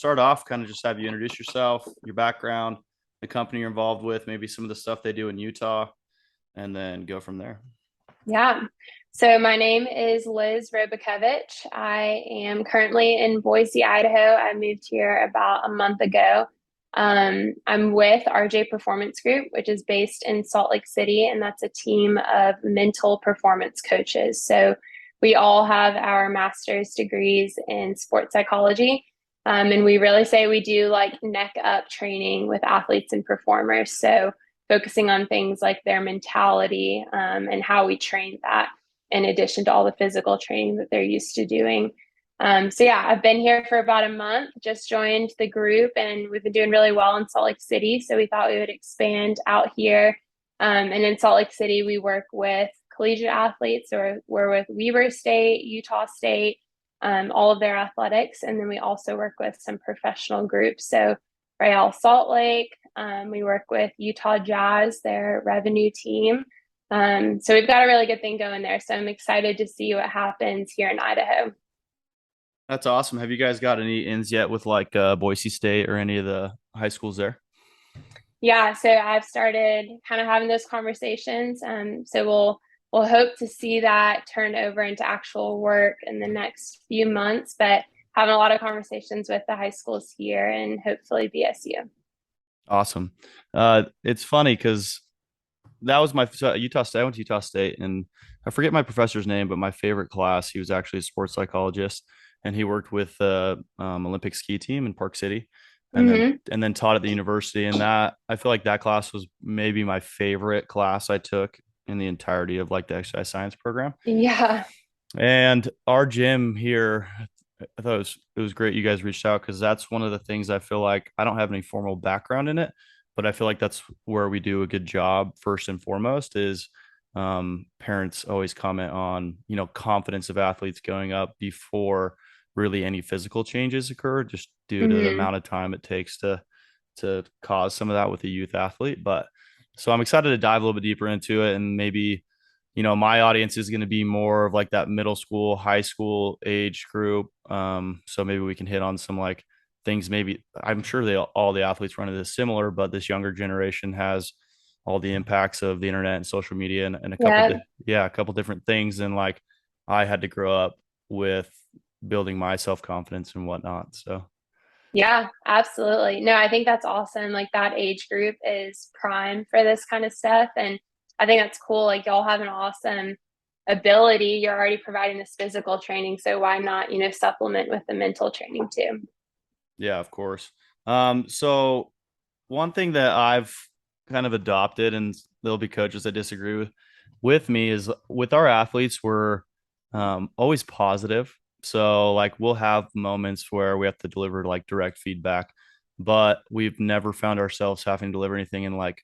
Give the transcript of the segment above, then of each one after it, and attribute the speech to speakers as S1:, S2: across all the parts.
S1: start off, kind of just have you introduce yourself, your background, the company you're involved with, maybe some of the stuff they do in Utah, and then go from there.
S2: Yeah. So my name is Liz Robakiewicz. I am currently in Boise, Idaho. I moved here about a month ago. I'm with RJ Performance Group, which is based in Salt Lake City, and that's a team of mental performance coaches. So we all have our master's degrees in sports psychology. And we really say we do like neck up training with athletes and performers. So focusing on things like their mentality and how we train that in addition to all the physical training that they're used to doing. So yeah, I've been here for about a month, just joined the group, and we've been doing really well in Salt Lake City. So we thought we would expand out here. And in Salt Lake City, we work with collegiate athletes, or we're with Weber State, Utah State, all of their athletics. And then we also work with some professional groups. So Real Salt Lake, we work with Utah Jazz, their revenue team. So we've got a really good thing going there. So I'm excited to see what happens here in Idaho.
S1: That's awesome. Have you guys got any ins yet with like Boise State or any of the high schools there?
S2: Yeah, so I've started kind of having those conversations. So we'll hope to see that turn over into actual work in the next few months, but having a lot of conversations with the high schools here and hopefully BSU.
S1: Awesome. It's funny because that was my Utah State. I went to Utah State, and I forget my professor's name, but my favorite class. He was actually a sports psychologist, and he worked with the Olympic ski team in Park City, and then
S2: Hmm.
S1: and then taught at the university. And that I feel like that class was maybe my favorite class I took in the entirety of like the exercise science program.
S2: Yeah.
S1: And our gym here, I thought it was great you guys reached out because that's one of the things I feel like I don't have any formal background in it, but I feel like that's where we do a good job first and foremost is parents always comment on, confidence of athletes going up before really any physical changes occur, just due to the
S2: Hmm.
S1: amount of time it takes to cause some of that with a youth athlete. But so I'm excited to dive a little bit deeper into it and maybe my audience is going to be more of like that middle school, high school age group. So maybe we can hit on some like things. Maybe I'm sure all the athletes run into this similar, but this younger generation has all the impacts of the internet and social media and
S2: Yeah.
S1: a couple different things. And like I had to grow up with building my self confidence and whatnot. So
S2: Yeah, absolutely. No, I think that's awesome. Like that age group is prime for this kind of stuff. And I think that's cool. Like y'all have an awesome ability. You're already providing this physical training. So why not, supplement with the mental training too?
S1: yeah, of course. So one thing that I've kind of adopted, and there'll be coaches that disagree with me, is with our athletes, we're always positive. So like we'll have moments where we have to deliver like direct feedback, but we've never found ourselves having to deliver anything in like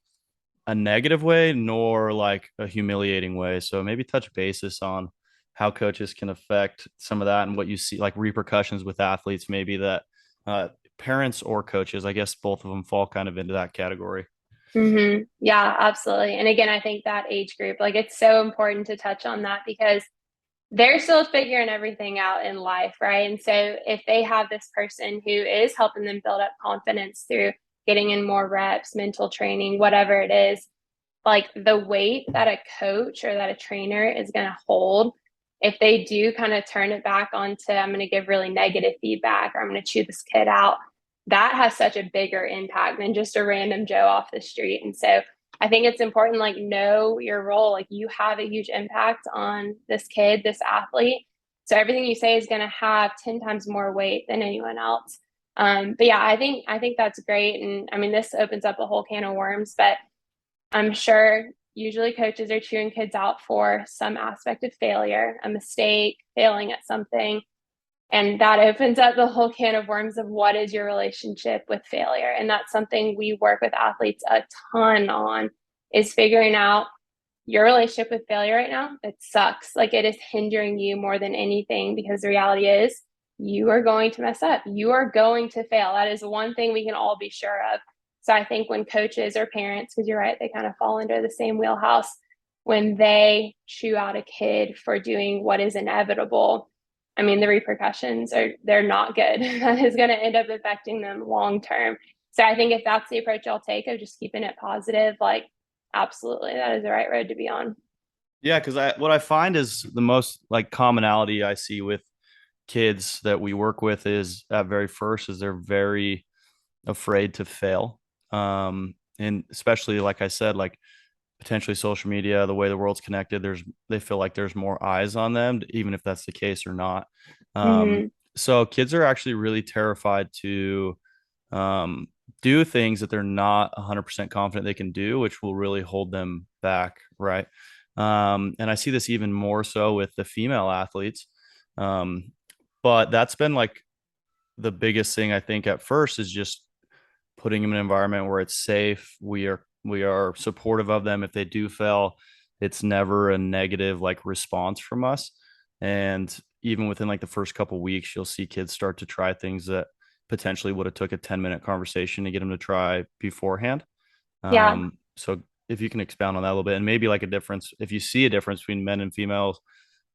S1: a negative way nor like a humiliating way. So maybe touch basis on how coaches can affect some of that and what you see like repercussions with athletes, maybe that uh, parents or coaches, I guess both of them fall kind of into that category.
S2: Yeah, absolutely. And again, I think that age group, like it's so important to touch on that because they're still figuring everything out in life, right? And so if they have this person who is helping them build up confidence through getting in more reps, mental training, whatever it is, like the weight that a coach or that a trainer is going to hold, if they do kind of turn it back onto, I'm going to give really negative feedback or I'm going to chew this kid out, that has such a bigger impact than just a random Joe off the street. And so I think it's important, like, know your role. Like, you have a huge impact on this kid, this athlete. So everything you say is going to have 10 times more weight than anyone else. But yeah, I think that's great. And I mean, this opens up a whole can of worms, but I'm sure usually coaches are cheering kids out for some aspect of failure, a mistake, failing at something. And that opens up the whole can of worms of what is your relationship with failure. And that's something we work with athletes a ton on is figuring out your relationship with failure right now. It sucks. Like it is hindering you more than anything because the reality is you are going to mess up. You are going to fail. That is one thing we can all be sure of. So I think when coaches or parents, because you're right, they kind of fall under the same wheelhouse, when they chew out a kid for doing what is inevitable, I mean, the repercussions they're not good. That is going to end up affecting them long term. So I think if that's the approach I'll take of just keeping it positive, like absolutely, that is the right road to be on.
S1: Yeah, because what I find is the most like commonality I see with kids that we work with is at very first is they're very afraid to fail. And especially like I said, like potentially social media, the way the world's connected, they feel like there's more eyes on them, even if that's the case or not.
S2: Mm-hmm.
S1: So kids are actually really terrified to um, do things that they're not 100% confident they can do, which will really hold them back, right? And I see this even more so with the female athletes. Um, but that's been like the biggest thing I think at first is just putting them in an environment where it's safe. We are supportive of them. If they do fail, it's never a negative like response from us. And even within like the first couple weeks, you'll see kids start to try things that potentially would have took a 10-minute conversation to get them to try beforehand.
S2: Yeah.
S1: So if you can expound on that a little bit and maybe like a difference, if you see a difference between men and females,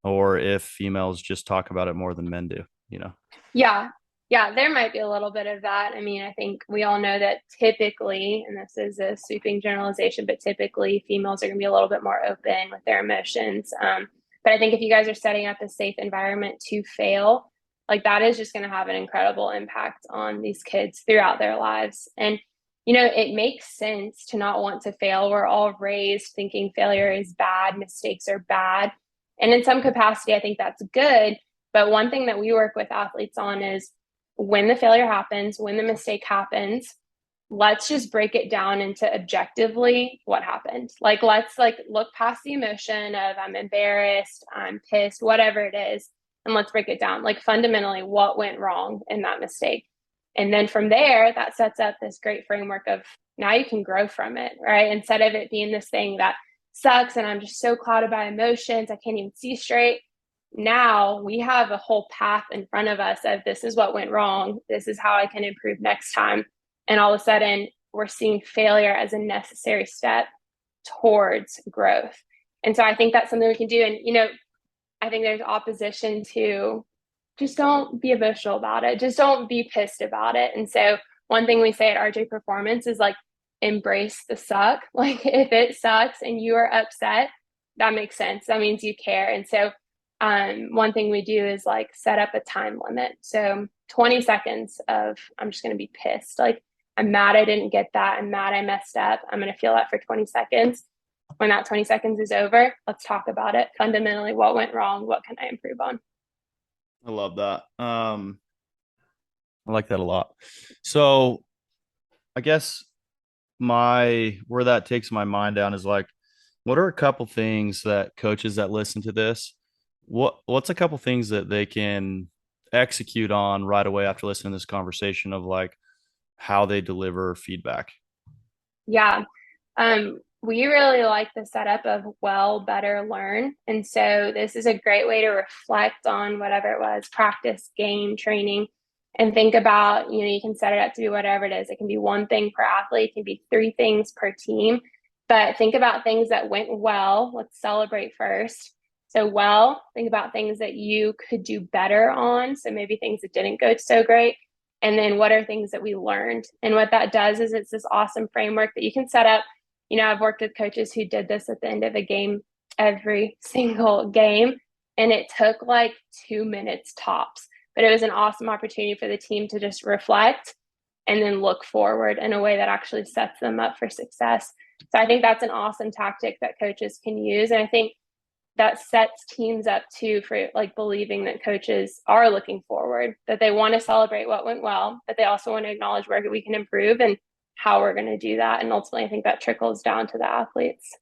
S1: or if females just talk about it more than men do, you know?
S2: Yeah. Yeah, there might be a little bit of that. I mean, I think we all know that typically, and this is a sweeping generalization, but typically females are going to be a little bit more open with their emotions. But I think if you guys are setting up a safe environment to fail, like that is just going to have an incredible impact on these kids throughout their lives. And, it makes sense to not want to fail. We're all raised thinking failure is bad, mistakes are bad. And in some capacity, I think that's good. But one thing that we work with athletes on is when the failure happens, when the mistake happens, let's just break it down into objectively what happened. Like let's like look past the emotion of I'm embarrassed, I'm pissed, whatever it is, and let's break it down. Like fundamentally what went wrong in that mistake. And then from there, that sets up this great framework of now you can grow from it, right? Instead of it being this thing that sucks and I'm just so clouded by emotions, I can't even see straight. Now we have a whole path in front of us of this is what went wrong. This is how I can improve next time. And all of a sudden, we're seeing failure as a necessary step towards growth. And so I think that's something we can do. And, I think there's opposition to just don't be emotional about it. Just don't be pissed about it. And so one thing we say at RJ Performance is like, embrace the suck. Like if it sucks and you are upset, that makes sense. That means you care. And so one thing we do is like set up a time limit. So 20 seconds of I'm just going to be pissed. Like I'm mad I didn't get that. I'm mad I messed up. I'm going to feel that for 20 seconds. When that 20 seconds is over, let's talk about it. Fundamentally, what went wrong? What can I improve on?
S1: I love that. I like that a lot. So I guess my where that takes my mind down is like, what are a couple things that coaches that listen to this, what's a couple things that they can execute on right away after listening to this conversation of like how they deliver feedback?
S2: Yeah. We really like the setup of well, better, learn. And so this is a great way to reflect on whatever it was, practice, game, training, and think about, you can set it up to be whatever it is. It can be one thing per athlete, it can be three things per team. But think about things that went well. Let's celebrate first. So, well, think about things that you could do better on. So, maybe things that didn't go so great. And then what are things that we learned? And what that does is it's this awesome framework that you can set up. I've worked with coaches who did this at the end of a game every single game, and it took like 2 minutes tops. But it was an awesome opportunity for the team to just reflect and then look forward in a way that actually sets them up for success. So I think that's an awesome tactic that coaches can use. And I think that sets teams up too for like believing that coaches are looking forward, that they want to celebrate what went well, but they also want to acknowledge where we can improve and how we're going to do that. And ultimately, I think that trickles down to the athletes.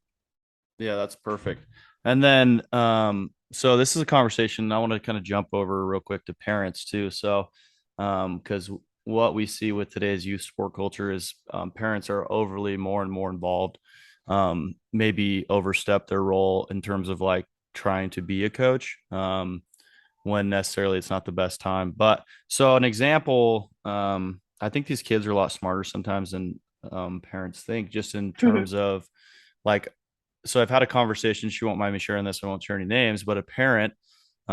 S1: Yeah, that's perfect. And then so this is a conversation I want to kind of jump over real quick to parents too. So because what we see with today's youth sport culture is parents are overly more and more involved, maybe overstep their role in terms of like trying to be a coach, when necessarily it's not the best time. But so an example, I think these kids are a lot smarter sometimes than parents think, just in terms of like, so I've had a conversation. She won't mind me sharing this. I won't share any names, but a parent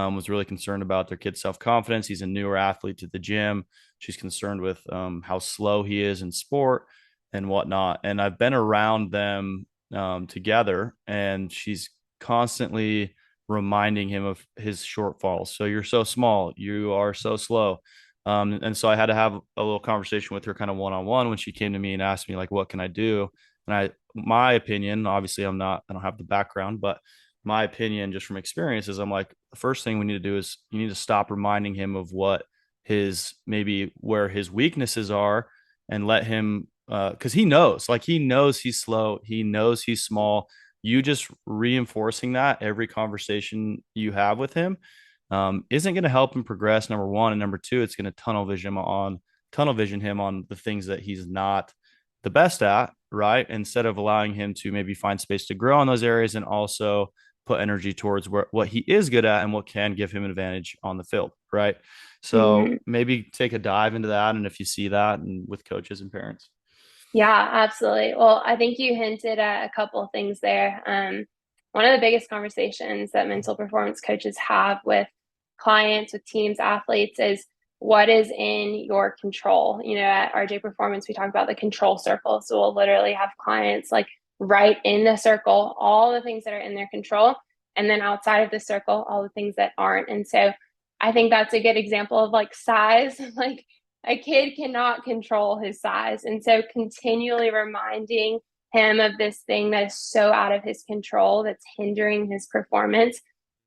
S1: was really concerned about their kid's self-confidence. He's a newer athlete to the gym. She's concerned with how slow he is in sport and whatnot. And I've been around them together, and she's constantly reminding him of his shortfalls. So you're so small, you are so slow. And so I had to have a little conversation with her kind of one-on-one when she came to me and asked me like, what can I do? And my opinion, obviously I don't have the background, but my opinion just from experience is I'm like, the first thing we need to do is you need to stop reminding him of what his maybe where his weaknesses are, and let him because he knows he's slow, he knows he's small. You just reinforcing that every conversation you have with him isn't going to help him progress, number one, and number two, it's going to tunnel vision him on the things that he's not the best at, right? Instead of allowing him to maybe find space to grow in those areas and also put energy towards what he is good at and what can give him an advantage on the field, right? So
S2: Mhm.
S1: maybe take a dive into that, and if you see that and with coaches and parents.
S2: Yeah, absolutely. Well, I think you hinted at a couple of things there. One of the biggest conversations that mental performance coaches have with clients, with teams, athletes is what is in your control. You know, at RJ Performance, we talk about the control circle. So we'll literally have clients like write in the circle all the things that are in their control, and then outside of the circle, all the things that aren't. And so I think that's a good example of like size. Like a kid cannot control his size. And so continually reminding him of this thing that is so out of his control that's hindering his performance,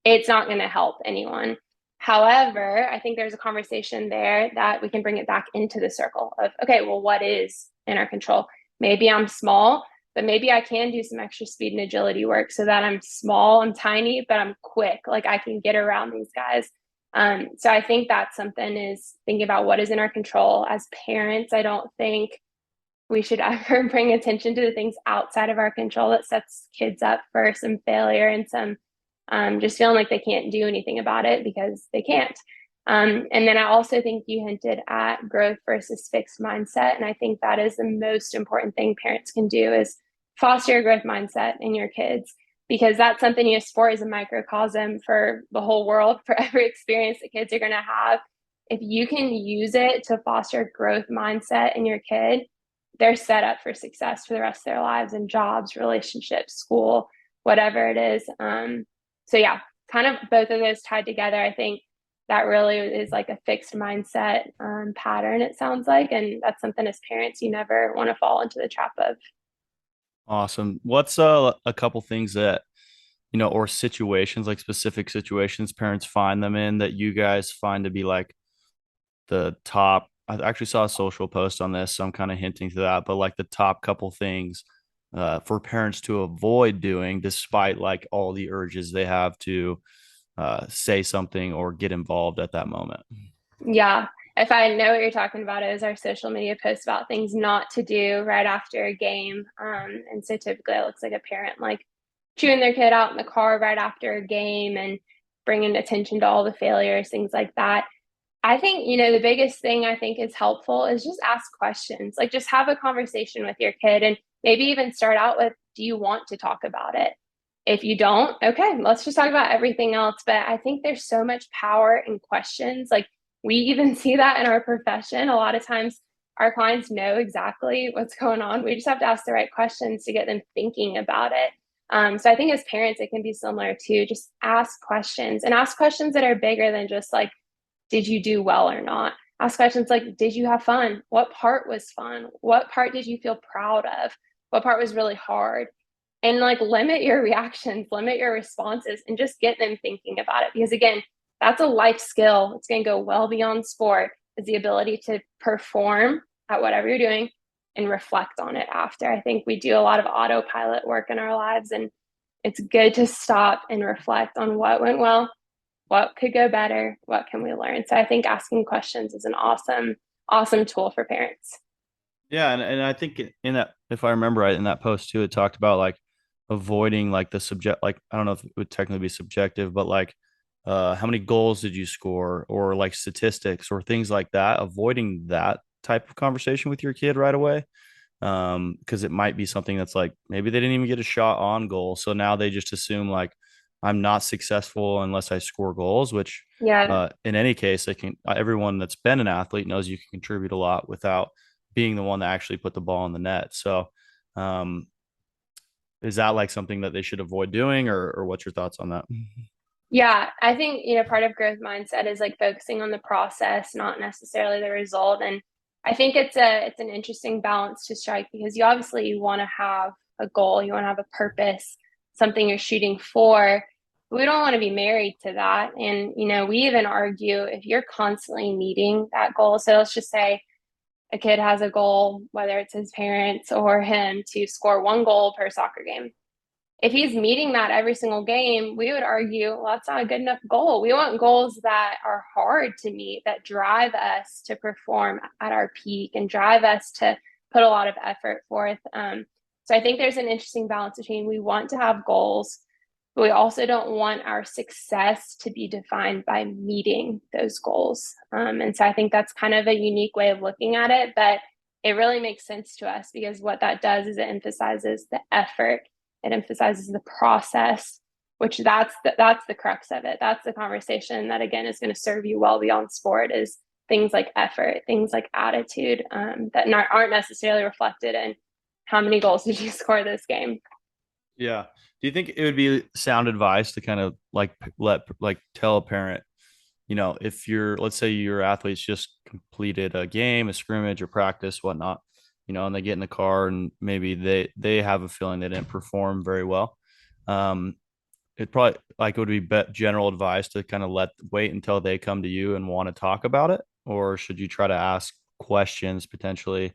S2: it's not going to help anyone. However, I think there's a conversation there that we can bring it back into the circle of, okay, well, what is in our control? Maybe I'm small, but maybe I can do some extra speed and agility work so that I'm small, I'm tiny, but I'm quick. Like I can get around these guys. So I think that's something is thinking about what is in our control. As parents, I don't think we should ever bring attention to the things outside of our control that sets kids up for some failure and some just feeling like they can't do anything about it because they can't. And then I also think you hinted at growth versus fixed mindset. And I think that is the most important thing parents can do is foster a growth mindset in your kids because that's something you know, sport is a microcosm for the whole world, for every experience that kids are going to have. If you can use it to foster growth mindset in your kid, they're set up for success for the rest of their lives and jobs, relationships, school, whatever it is. So yeah, kind of both of those tied together. I think that really is like a fixed mindset pattern, it sounds like. And that's something as parents you never want to fall into the trap of.
S1: Awesome. What's a couple things that or situations, like specific situations parents find them in that you guys find to be like the top? I actually saw a social post on this, so I'm kind of hinting to that, but like the top couple things for parents to avoid doing despite like all the urges they have to say something or get involved at that moment.
S2: Yeah. If I know what you're talking about, it is our social media posts about things not to do right after a game. And so typically it looks like a parent like chewing their kid out in the car right after a game and bringing attention to all the failures, things like that. I think, you know, the biggest thing I think is helpful is just ask questions. Like just have a conversation with your kid and maybe even start out with, do you want to talk about it? If you don't, okay, let's just talk about everything else. But I think there's so much power in questions. Like we even see that in our profession. A lot of times our clients know exactly what's going on. We just have to ask the right questions to get them thinking about it. So I think as parents, it can be similar to just ask questions and ask questions that are bigger than just like, did you do well or not? Ask questions like, did you have fun? What part was fun? What part did you feel proud of? What part was really hard? And like limit your reactions, limit your responses, and just get them thinking about it. Because again, that's a life skill. It's going to go well beyond sport, is the ability to perform at whatever you're doing and reflect on it after. I think we do a lot of autopilot work in our lives, and it's good to stop and reflect on what went well, what could go better, what can we learn. So I think asking questions is an awesome tool for parents.
S1: Yeah, and I think in that, if I remember right, in that post too, it talked about like avoiding like the subject, like I don't know if it would technically be subjective, but like how many goals did you score, or like statistics or things like that, avoiding that type of conversation with your kid right away. Because it might be something that's like maybe they didn't even get a shot on goal. So now they just assume like, I'm not successful unless I score goals, which
S2: Yeah.
S1: in any case, everyone that's been an athlete knows you can contribute a lot without being the one that actually put the ball in the net. So, um, is that like something that they should avoid doing, or what's your thoughts on that?
S2: Yeah, I think, part of growth mindset is like focusing on the process, not necessarily the result. And I think it's an interesting balance to strike because you want to have a goal, you want to have a purpose, something you're shooting for. We don't want to be married to that. And, we even argue if you're constantly meeting that goal. So let's just say a kid has a goal, whether it's his parents or him, to score one goal per soccer game. If he's meeting that every single game, we would argue, well, that's not a good enough goal. We want goals that are hard to meet, that drive us to perform at our peak and drive us to put a lot of effort forth. So I think there's an interesting balance between we want to have goals, but we also don't want our success to be defined by meeting those goals. And so I think that's kind of a unique way of looking at it, but it really makes sense to us because what that does is it emphasizes the effort, it emphasizes the process, which that's the crux of it. That's the conversation that again is going to serve you well beyond sport is things like effort, things like attitude that aren't necessarily reflected in how many goals did you score this game.
S1: Yeah. Do you think it would be sound advice to kind of like tell a parent, if let's say your athletes just completed a game, a scrimmage or practice, whatnot, and they get in the car and maybe they have a feeling they didn't perform very well. Um, it probably like it would be general advice to kind of wait until they come to you and want to talk about it, or should you try to ask questions potentially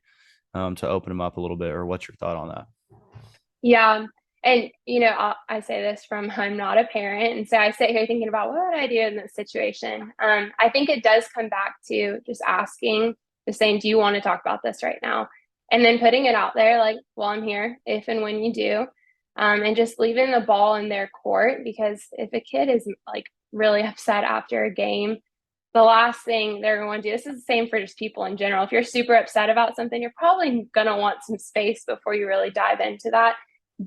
S1: to open them up a little bit, or what's your thought on that?
S2: Yeah. And, I say this from I'm not a parent. And so I sit here thinking about what would I do in this situation? I think it does come back to just asking, just saying, do you want to talk about this right now? And then putting it out there like, well, I'm here if and when you do. And just leaving the ball in their court because if a kid is like really upset after a game, the last thing they're going to do, this is the same for just people in general. If you're super upset about something, you're probably going to want some space before you really dive into that.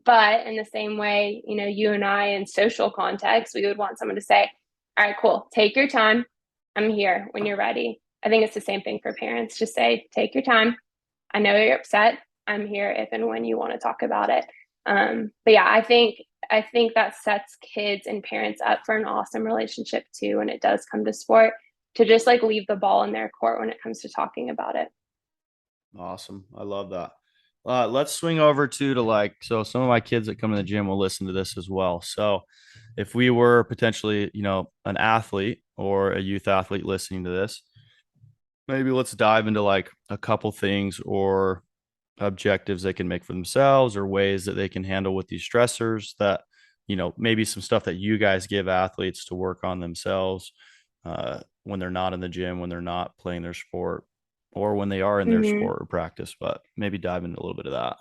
S2: But in the same way, you and I in social context, we would want someone to say, all right, cool, take your time. I'm here when you're ready. I think it's the same thing for parents. Just say, take your time. I know you're upset. I'm here if and when you want to talk about it. But yeah, I think that sets kids and parents up for an awesome relationship too when it does come to sport to just like leave the ball in their court when it comes to talking about it.
S1: Awesome. I love that. Let's swing over to like, so some of my kids that come in the gym will listen to this as well. So if we were potentially, an athlete or a youth athlete listening to this, maybe let's dive into like a couple things or objectives they can make for themselves or ways that they can handle with these stressors that, maybe some stuff that you guys give athletes to work on themselves when they're not in the gym, when they're not playing their sport, or when they are in their
S2: Mm-hmm.
S1: sport or practice, but maybe dive into a little bit of that.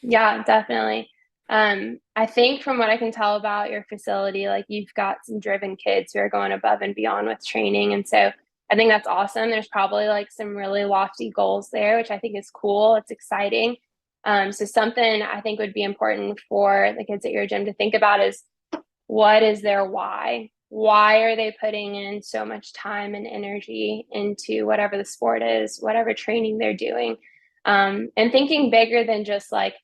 S2: Yeah, definitely. I think from what I can tell about your facility, like you've got some driven kids who are going above and beyond with training. And so I think that's awesome. There's probably like some really lofty goals there, which I think is cool. It's exciting. So something I think would be important for the kids at your gym to think about is what is their why? Why are they putting in so much time and energy into whatever the sport is, whatever training they're doing? And thinking bigger than just like,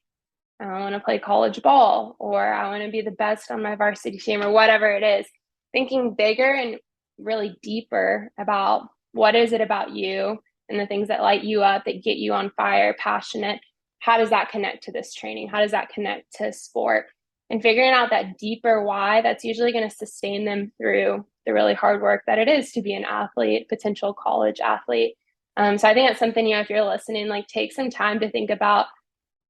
S2: I want to play college ball or I want to be the best on my varsity team or whatever it is. Thinking bigger and really deeper about what is it about you and the things that light you up, that get you on fire, passionate. How does that connect to this training? How does that connect to sport? And figuring out that deeper why that's usually going to sustain them through the really hard work that it is to be an athlete, potential college athlete. So I think that's something, if you're listening, like take some time to think about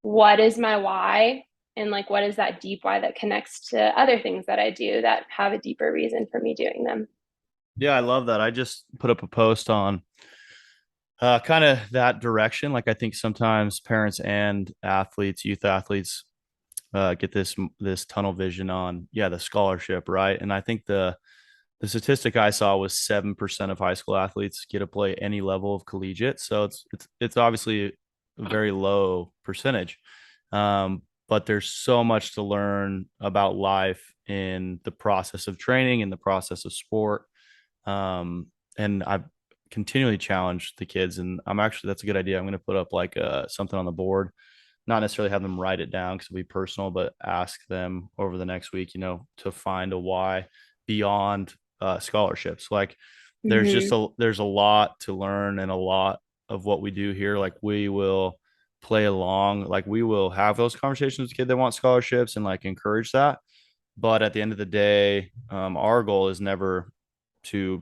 S2: what is my why and like what is that deep why that connects to other things that I do that have a deeper reason for me doing them.
S1: Yeah, I love that. I just put up a post on kind of that direction. Like I think sometimes parents and athletes, youth athletes, get this tunnel vision on the scholarship, right? And I think the statistic I saw was 7% of high school athletes get to play any level of collegiate. So it's obviously a very low percentage. but there's so much to learn about life in the process of training, in the process of sport. Um, and I've continually challenged the kids, and I'm actually, that's a good idea. I'm going to put up like something on the board, not necessarily have them write it down because it'll be personal, but ask them over the next week, to find a why beyond scholarships. Like
S2: Hmm.
S1: there's a lot to learn and a lot of what we do here. Like we will play along, like we will have those conversations with kids that want scholarships and like encourage that. But at the end of the day, our goal is never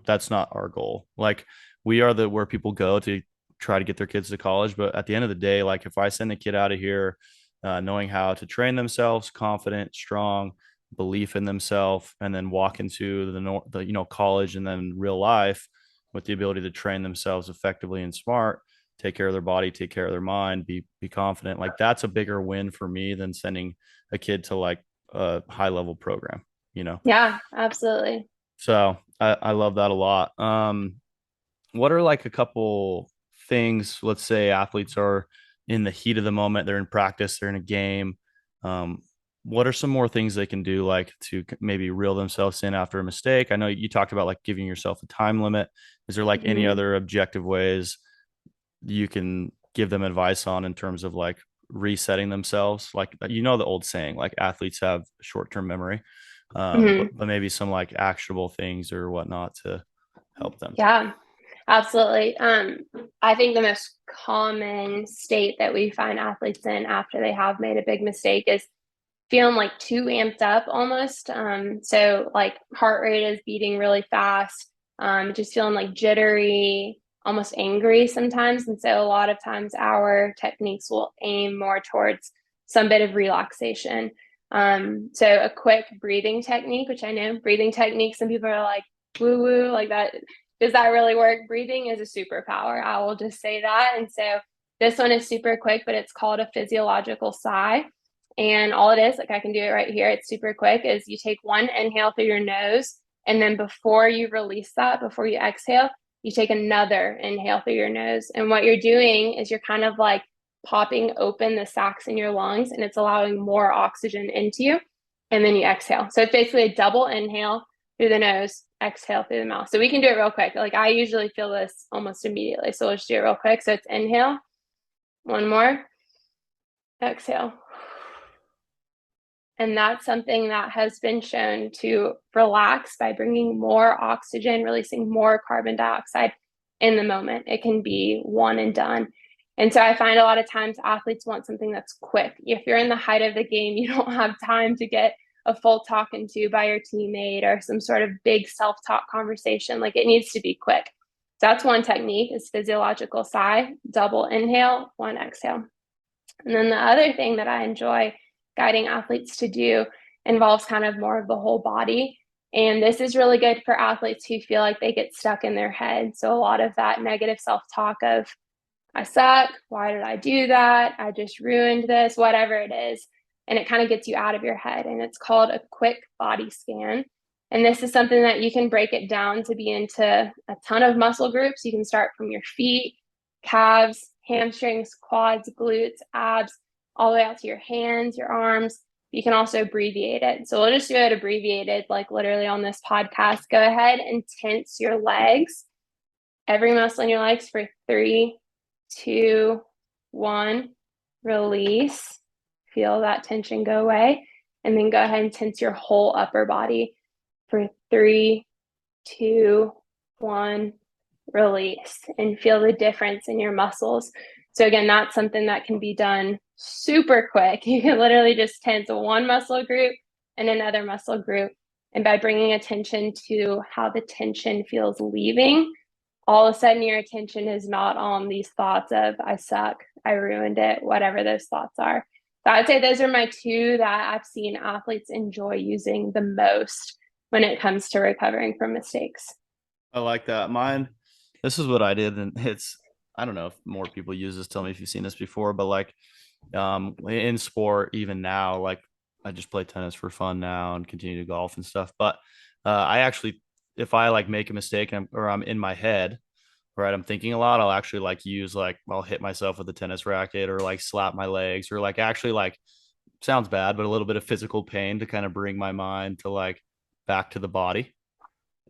S1: that's not our goal. Like we are the where people go to try to get their kids to college. But at the end of the day, like if I send a kid out of here knowing how to train themselves, confident, strong, belief in themselves, and then walk into the college and then real life with the ability to train themselves effectively and smart, take care of their body, take care of their mind, be confident. Like that's a bigger win for me than sending a kid to like a high level program, you know?
S2: Yeah, absolutely.
S1: So I love that a lot. What are like a couple things, let's say athletes are in the heat of the moment, they're in practice, they're in a game. Um, what are some more things they can do, like to maybe reel themselves in after a mistake? I know you talked about like giving yourself a time limit. Is there like any
S2: Hmm.
S1: other objective ways you can give them advice on in terms of like resetting themselves? Like, the old saying, like athletes have short-term memory,
S2: Hmm.
S1: but maybe some like actionable things or whatnot to help them.
S2: Yeah, absolutely. I think the most common state that we find athletes in after they have made a big mistake is feeling like too amped up almost. So like heart rate is beating really fast, just feeling like jittery, almost angry sometimes. And so a lot of times our techniques will aim more towards some bit of relaxation. So a quick breathing technique, which I know breathing technique, some people are like, woo woo, like that. Does that really work? Breathing is a superpower. I will just say that. And so this one is super quick, but it's called a physiological sigh. And all it is, like I can do it right here, it's super quick, is you take one inhale through your nose, and then before you release that, before you exhale, you take another inhale through your nose. And what you're doing is you're kind of like popping open the sacs in your lungs and it's allowing more oxygen into you. And then you exhale. So it's basically a double inhale through the nose, exhale through the mouth. So we can do it real quick. Like I usually feel this almost immediately. So let's do it real quick. So it's inhale, one more, exhale. And that's something that has been shown to relax by bringing more oxygen, releasing more carbon dioxide in the moment. It can be one and done. And so I find a lot of times athletes want something that's quick. If you're in the height of the game, you don't have time to get a full talking to by your teammate or some sort of big self-talk conversation. Like it needs to be quick. So that's one technique is physiological sigh, double inhale, one exhale. And then the other thing that I enjoy guiding athletes to do involves kind of more of the whole body. And this is really good for athletes who feel like they get stuck in their head. So a lot of that negative self talk of, I suck. Why did I do that? I just ruined this, whatever it is. And it kind of gets you out of your head. And it's called a quick body scan. And this is something that you can break it down to be into a ton of muscle groups. You can start from your feet, calves, hamstrings, quads, glutes, abs, all the way out to your hands, your arms. You can also abbreviate it. So we'll just do it abbreviated, like literally on this podcast. Go ahead and tense your legs, every muscle in your legs for 3, 2, 1. Release. Feel that tension go away. And then go ahead and tense your whole upper body for 3, 2, 1. Release and feel the difference in your muscles. So again, that's something that can be done super quick. You can literally just tense one muscle group and another muscle group. And by bringing attention to how the tension feels leaving, all of a sudden your attention is not on these thoughts of I suck, I ruined it, whatever those thoughts are. So I'd say those are my two that I've seen athletes enjoy using the most when it comes to recovering from mistakes.
S1: I like that. This is what I did, and I don't know if more people use this. Tell me if you've seen this before, but like in sport, even now, like I just play tennis for fun now and continue to golf and stuff. But I actually, if I like make a mistake or I'm in my head, right, I'm thinking a lot, I'll actually like use like I'll hit myself with a tennis racket or like slap my legs or like actually like sounds bad, but a little bit of physical pain to kind of bring my mind to like back to the body.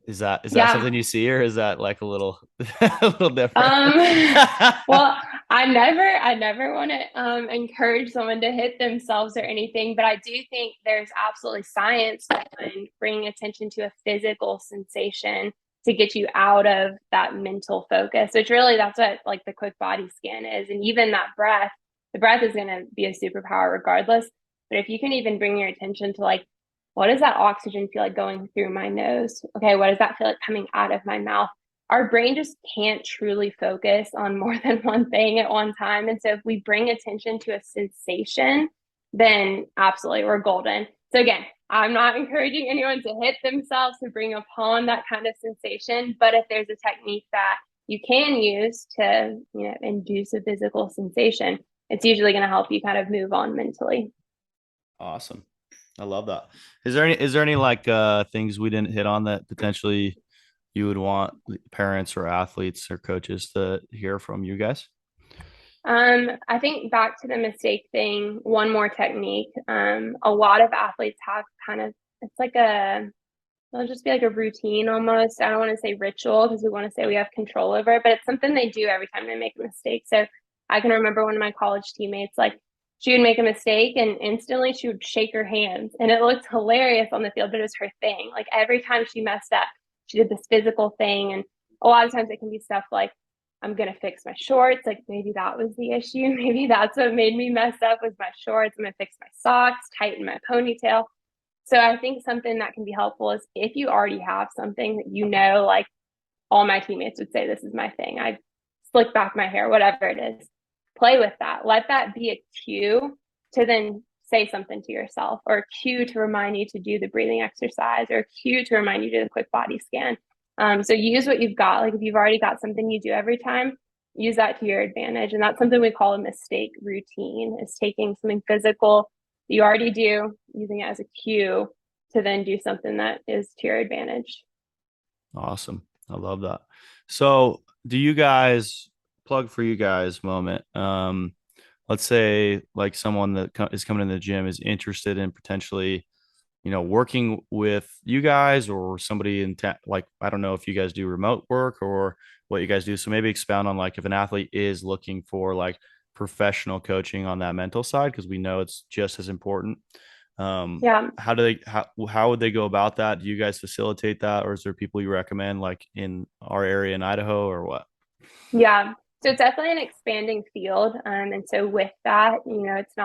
S1: Is that
S2: Yeah.
S1: something you see, or is that like a little a little different?
S2: Um, well, I never want to encourage someone to hit themselves or anything, but I do think there's absolutely science behind bringing attention to a physical sensation to get you out of that mental focus, which really that's what like the quick body scan is. And even that breath, the breath is going to be a superpower regardless. But if you can even bring your attention to like, what does that oxygen feel like going through my nose? Okay, what does that feel like coming out of my mouth? Our brain just can't truly focus on more than one thing at one time. And so if we bring attention to a sensation, then absolutely we're golden. So again, I'm not encouraging anyone to hit themselves to bring upon that kind of sensation. But if there's a technique that you can use to, induce a physical sensation, it's usually going to help you kind of move on mentally.
S1: Awesome. I love that. Is there any like things we didn't hit on that potentially you would want parents or athletes or coaches to hear from you guys?
S2: I think back to the mistake thing, one more technique. A lot of athletes have kind of, it's like it'll just be like a routine almost. I don't want to say ritual because we want to say we have control over it, but it's something they do every time they make a mistake. So I can remember one of my college teammates, like she would make a mistake and instantly she would shake her hands and it looked hilarious on the field, but it was her thing. Like every time she messed up, she did this physical thing. And a lot of times it can be stuff like, I'm going to fix my shorts. Like maybe that was the issue. Maybe that's what made me mess up was my shorts. I'm going to fix my socks, tighten my ponytail. So I think something that can be helpful is if you already have something that like all my teammates would say, this is my thing. I slick back my hair, whatever it is. Play with that. Let that be a cue to then say something to yourself, or a cue to remind you to do the breathing exercise, or a cue to remind you to do the quick body scan. So use what you've got. Like if you've already got something you do every time, use that to your advantage. And that's something we call a mistake routine, is taking something physical that you already do, using it as a cue to then do something that is to your advantage.
S1: Awesome. I love that. So, do you guys plug for you guys moment? Let's say like someone that is coming in the gym is interested in potentially, working with you guys or somebody like I don't know if you guys do remote work or what you guys do. So maybe expound on like if an athlete is looking for like professional coaching on that mental side because we know it's just as important.
S2: Yeah.
S1: How would they go about that? Do you guys facilitate that, or is there people you recommend like in our area in Idaho or what?
S2: Yeah. So it's definitely an expanding field. And so with that, it's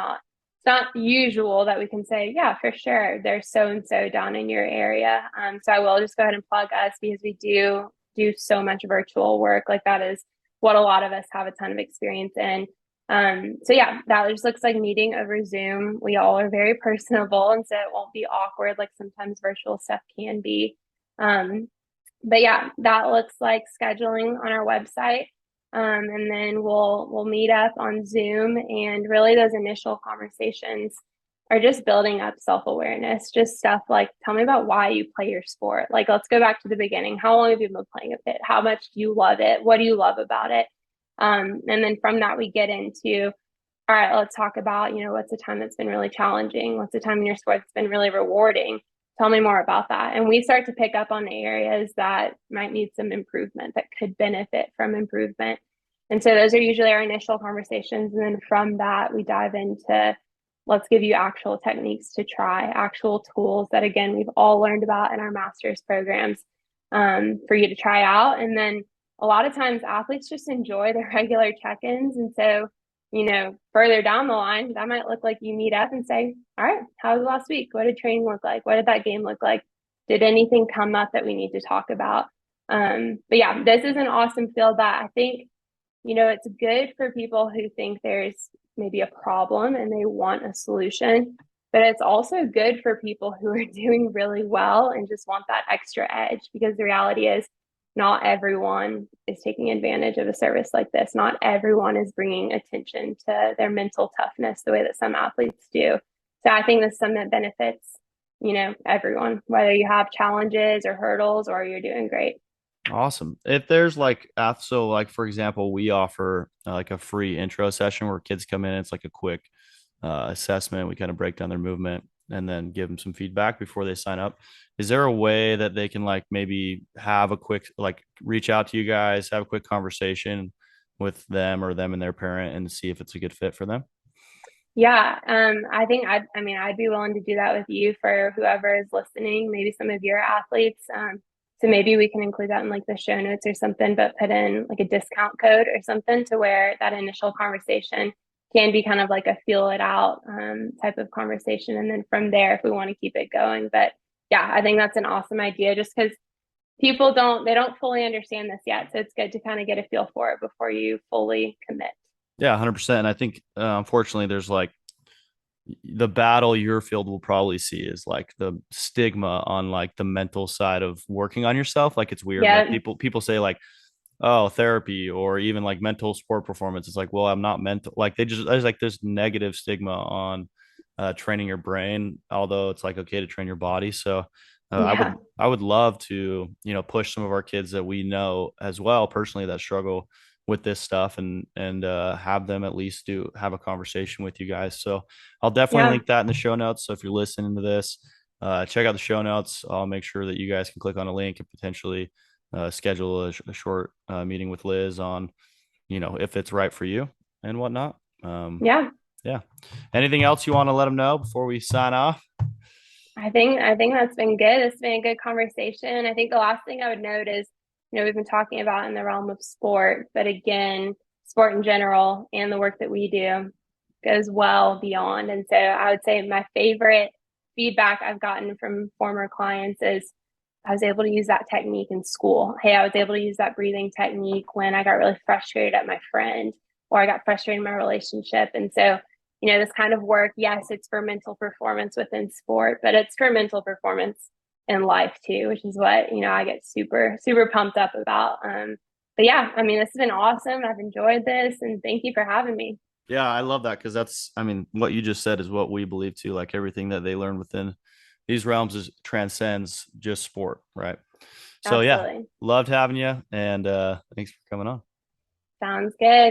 S2: not usual that we can say, yeah, for sure, there's so and so down in your area. So I will just go ahead and plug us because we do so much virtual work. Like that is what a lot of us have a ton of experience in. So yeah, that just looks like meeting over Zoom. We all are very personable, and so it won't be awkward like sometimes virtual stuff can be. Um, but yeah, that looks like scheduling on our website. And then we'll meet up on Zoom, and really those initial conversations are just building up self-awareness, just stuff like tell me about why you play your sport. Like let's go back to the beginning. How long have you been playing it? How much do you love it? What do you love about it? And then from that we get into, all right, let's talk about, what's a time that's been really challenging? What's a time in your sport that's been really rewarding? Tell me more about that. And we start to pick up on the areas that might need some improvement, that could benefit from improvement. And so those are usually our initial conversations. And then from that, we dive into let's give you actual techniques to try, actual tools that, again, we've all learned about in our master's programs, for you to try out. And then a lot of times athletes just enjoy their regular check ins. And so, further down the line, that might look like you meet up and say, all right, how was last week? What did training look like? What did that game look like? Did anything come up that we need to talk about? But yeah, this is an awesome field that I think, it's good for people who think there's maybe a problem and they want a solution, but it's also good for people who are doing really well and just want that extra edge, because the reality is not everyone is taking advantage of a service like this. Not everyone is bringing attention to their mental toughness the way that some athletes do. So I think this is something that benefits, everyone, whether you have challenges or hurdles or you're doing great.
S1: Awesome. If there's like, so like for example, we offer like a free intro session where kids come in. It's like a quick assessment. We kind of break down their movement and then give them some feedback before they sign up. Is there a way that they can like maybe have a quick like reach out to you guys, have a quick conversation with them or them and their parent and see if it's a good fit for them?
S2: Yeah, I think I mean, I'd be willing to do that with you for whoever is listening, maybe some of your athletes. So maybe we can include that in like the show notes or something, but put in like a discount code or something to where that initial conversation can be kind of like a feel it out type of conversation. And then from there, if we want to keep it going. But yeah, I think that's an awesome idea just because people they don't fully understand this yet. So it's good to kind of get a feel for it before you fully commit.
S1: Yeah, 100%. I think unfortunately there's like the battle your field will probably see is like the stigma on like the mental side of working on yourself. Like it's weird. Like
S2: Yeah,
S1: people say like, oh, therapy or even like mental sport performance. It's like, well, I'm not mental. Like they just there's like this negative stigma on training your brain, although it's like okay to train your body. So
S2: yeah,
S1: I would love to push some of our kids that we know as well personally that struggle with this stuff and have them at least do have a conversation with you guys. So I'll definitely
S2: yeah,
S1: link that in the show notes. So if you're listening to this, check out the show notes. I'll make sure that you guys can click on a link and potentially schedule a short meeting with Liz on, if it's right for you and whatnot.
S2: yeah.
S1: Yeah. Anything else you want to let them know before we sign off?
S2: I think that's been good. It's been a good conversation. I think the last thing I would note is, we've been talking about in the realm of sport, but again, sport in general and the work that we do goes well beyond. And so I would say my favorite feedback I've gotten from former clients is I was able to use that technique in school. Hey, I was able to use that breathing technique when I got really frustrated at my friend or I got frustrated in my relationship. And so this kind of work, yes, it's for mental performance within sport, but it's for mental performance in life too, which is what, I get super, super pumped up about. But yeah, I mean, this has been awesome. I've enjoyed this and thank you for having me.
S1: Yeah, I love that because I mean, what you just said is what we believe too. Like everything that they learn within these realms is transcends just sport, right? So yeah,
S2: Absolutely.
S1: loved having you and thanks for coming on.
S2: Sounds good.